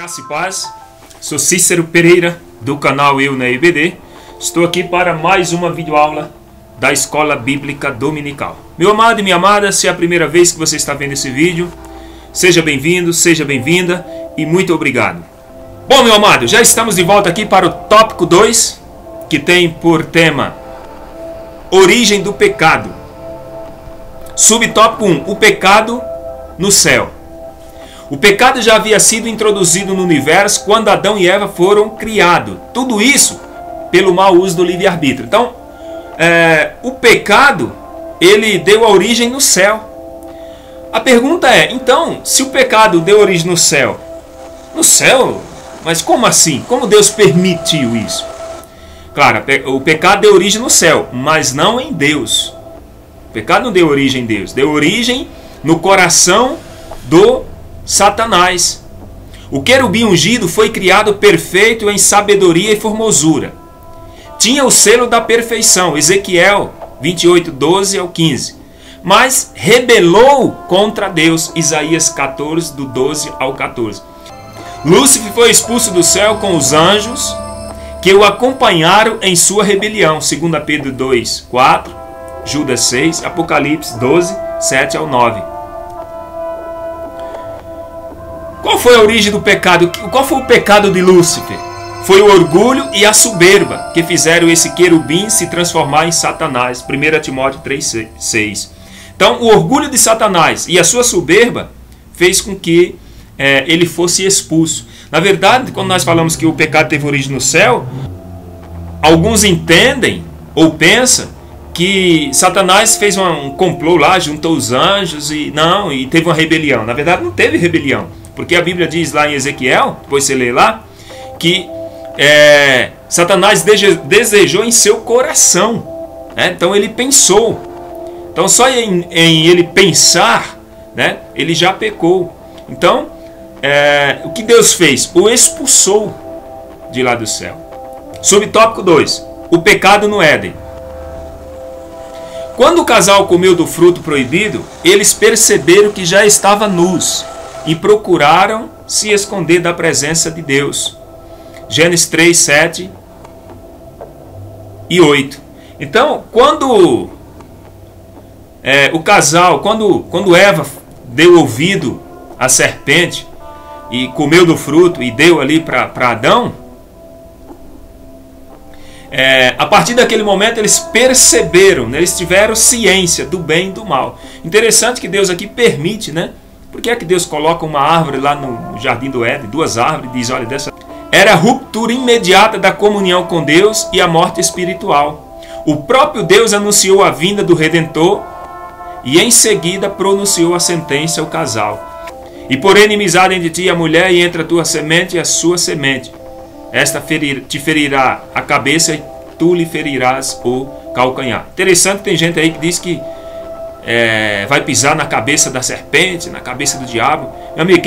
Graça e paz, sou Cícero Pereira do canal Eu na EBD. Estou aqui para mais uma videoaula da Escola Bíblica Dominical. Meu amado e minha amada, se é a primeira vez que você está vendo esse vídeo, seja bem-vindo, seja bem-vinda e muito obrigado. Bom, meu amado, já estamos de volta aqui para o tópico 2, que tem por tema Origem do Pecado. Subtópico 1, o pecado no céu. O pecado já havia sido introduzido no universo quando Adão e Eva foram criados. Tudo isso pelo mau uso do livre-arbítrio. Então, o pecado, ele deu a origem no céu. A pergunta é, então, se o pecado deu origem no céu, mas como assim? Como Deus permitiu isso? Claro, o pecado deu origem no céu, mas não em Deus. O pecado não deu origem em Deus, deu origem no coração do Satanás. O querubim ungido foi criado perfeito em sabedoria e formosura. Tinha o selo da perfeição, Ezequiel 28, 12 ao 15. Mas rebelou contra Deus, Isaías 14, do 12 ao 14. Lúcifer foi expulso do céu com os anjos que o acompanharam em sua rebelião, 2 Pedro 2, 4, Judas 6, Apocalipse 12, 7 ao 9. Qual foi a origem do pecado? Qual foi o pecado de Lúcifer? Foi o orgulho e a soberba que fizeram esse querubim se transformar em Satanás. 1 Timóteo 3, 6. Então, o orgulho de Satanás e a sua soberba fez com que ele fosse expulso. Na verdade, quando nós falamos que o pecado teve origem no céu, alguns entendem ou pensam que Satanás fez um complô lá, juntou os anjos e teve uma rebelião. Na verdade, não teve rebelião. Porque a Bíblia diz lá em Ezequiel, depois você lê lá, que Satanás desejou em seu coração. Né? Então ele pensou. Então só em ele pensar, né, ele já pecou. Então, o que Deus fez? O expulsou de lá do céu. Subtópico 2. O pecado no Éden. Quando o casal comeu do fruto proibido, eles perceberam que já estavam nus e procuraram se esconder da presença de Deus. Gênesis 3, 7 e 8. Então, quando o casal, quando Eva deu ouvido à serpente e comeu do fruto e deu ali para Adão, a partir daquele momento eles perceberam, né, eles tiveram ciência do bem e do mal. Interessante que Deus aqui permite, né? Por que é que Deus coloca uma árvore lá no jardim do Éden, duas árvores, e diz, olha, dessa... Era a ruptura imediata da comunhão com Deus e a morte espiritual. O próprio Deus anunciou a vinda do Redentor e em seguida pronunciou a sentença ao casal. E por inimizade entre ti e a mulher, e entre a tua semente e a sua semente, esta te ferirá a cabeça e tu lhe ferirás o calcanhar. Interessante, tem gente aí que diz que vai pisar na cabeça da serpente, na cabeça do diabo. Meu amigo,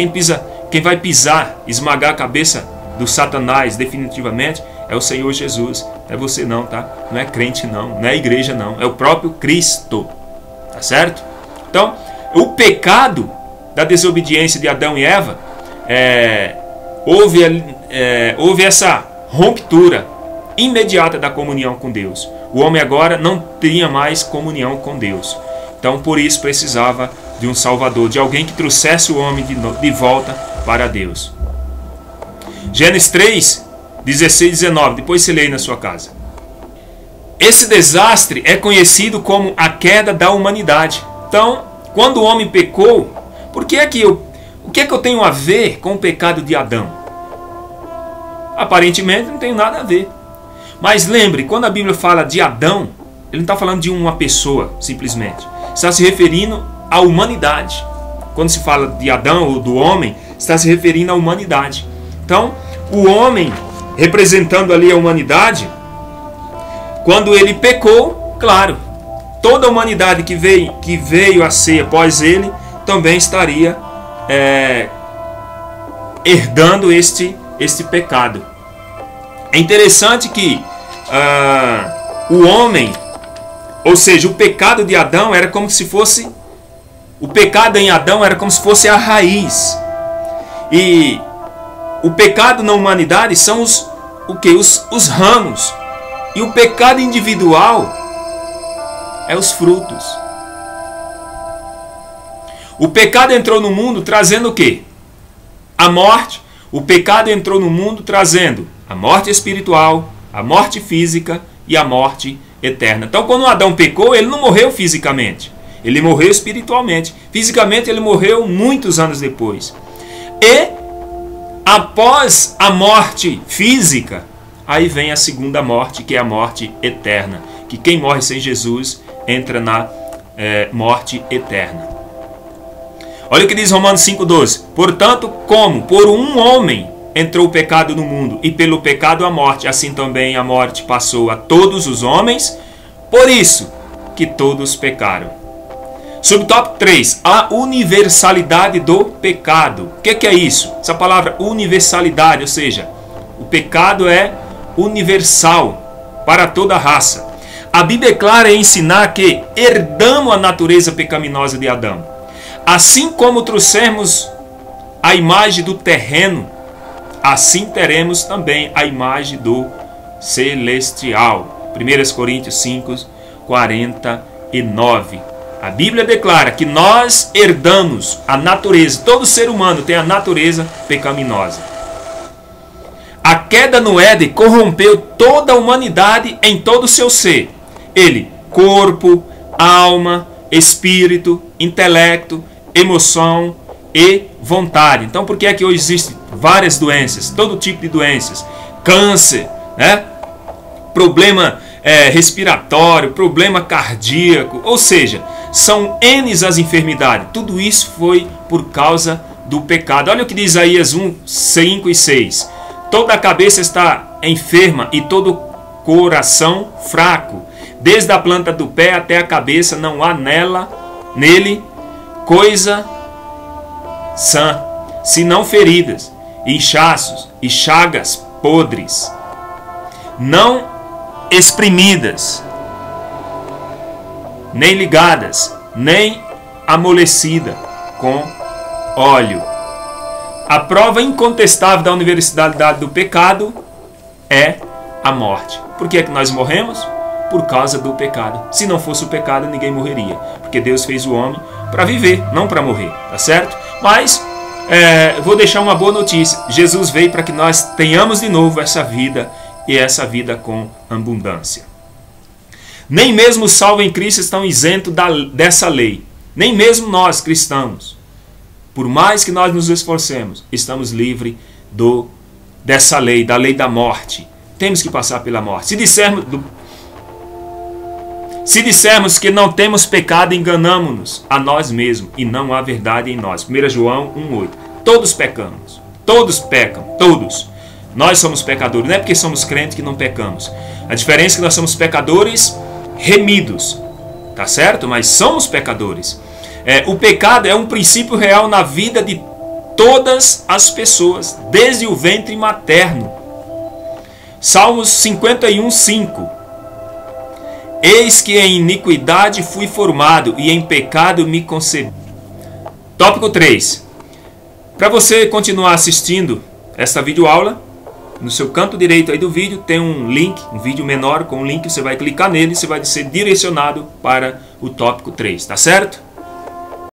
quem vai pisar, esmagar a cabeça do Satanás definitivamente é o Senhor Jesus. Não é você não, tá? Não é crente não, não é igreja não, é o próprio Cristo. Tá certo? Então, o pecado da desobediência de Adão e Eva, houve essa ruptura imediata da comunhão com Deus. O homem agora não tinha mais comunhão com Deus. Então, por isso, precisava de um Salvador, de alguém que trouxesse o homem de volta para Deus. Gênesis 3, 16 e 19. Depois você lê aí na sua casa. Esse desastre é conhecido como a queda da humanidade. Então, quando o homem pecou, o que é que eu tenho a ver com o pecado de Adão? Aparentemente, não tem nada a ver. Mas lembre, quando a Bíblia fala de Adão, ele não está falando de uma pessoa, simplesmente. Está se referindo à humanidade. Quando se fala de Adão ou do homem, está se referindo à humanidade. Então, o homem, representando ali a humanidade, quando ele pecou, claro, toda a humanidade que veio a ser após ele, também estaria herdando este pecado. É interessante que o homem, ou seja, o pecado de Adão era como se fosse... O pecado em Adão era como se fosse a raiz. E o pecado na humanidade são os ramos. E o pecado individual é os frutos. O pecado entrou no mundo trazendo o quê? A morte. O pecado entrou no mundo trazendo a morte espiritual, a morte física e a morte eterna. Então, quando Adão pecou, ele não morreu fisicamente. Ele morreu espiritualmente. Fisicamente, ele morreu muitos anos depois. E, após a morte física, aí vem a segunda morte, que é a morte eterna. Que quem morre sem Jesus entra na morte eterna. Olha o que diz Romanos 5,12. Portanto, como por um homem entrou o pecado no mundo, e pelo pecado a morte, assim também a morte passou a todos os homens, por isso que todos pecaram. Subtópico 3. A universalidade do pecado. O que é isso? Essa palavra universalidade, ou seja, o pecado é universal para toda a raça. A Bíblia é clara em ensinar que herdamos a natureza pecaminosa de Adão. Assim como trouxemos a imagem do terreno, assim teremos também a imagem do celestial. 1 Coríntios 5, 49. A Bíblia declara que nós herdamos a natureza, todo ser humano tem a natureza pecaminosa. A queda no Éden corrompeu toda a humanidade em todo o seu ser. Ele, corpo, alma, espírito, intelecto, emoção e vontade. Então, por que é que hoje existem várias doenças, todo tipo de doenças? Câncer, né? Problema respiratório, problema cardíaco, ou seja, são N as enfermidades. Tudo isso foi por causa do pecado. Olha o que diz Isaías 1, 5 e 6. Toda a cabeça está enferma e todo coração fraco. Desde a planta do pé até a cabeça não há nele coisa sã, senão feridas, inchaços e chagas podres, não espremidas, nem ligadas, nem amolecida com óleo. A prova incontestável da universalidade do pecado é a morte. Por que é que nós morremos? Por causa do pecado. Se não fosse o pecado, ninguém morreria. Porque Deus fez o homem para viver, não para morrer. Tá certo? Mas, vou deixar uma boa notícia. Jesus veio para que nós tenhamos de novo essa vida, e essa vida com abundância. Nem mesmo os salvos em Cristo estão isentos dessa lei. Nem mesmo nós, cristãos. Por mais que nós nos esforcemos, estamos livres dessa lei, da lei da morte. Temos que passar pela morte. Se dissermos que não temos pecado, enganamos-nos a nós mesmos e não há verdade em nós. 1 João 1,8. Todos pecamos. Todos pecam. Todos. Nós somos pecadores. Não é porque somos crentes que não pecamos. A diferença é que nós somos pecadores remidos. Tá certo? Mas somos pecadores. O pecado é um princípio real na vida de todas as pessoas, desde o ventre materno. Salmos 51, 5. Eis que em iniquidade fui formado, e em pecado me concebi. Tópico 3. Para você continuar assistindo esta videoaula, no seu canto direito aí do vídeo tem um link, um vídeo menor com um link, você vai clicar nele e você vai ser direcionado para o tópico 3, tá certo?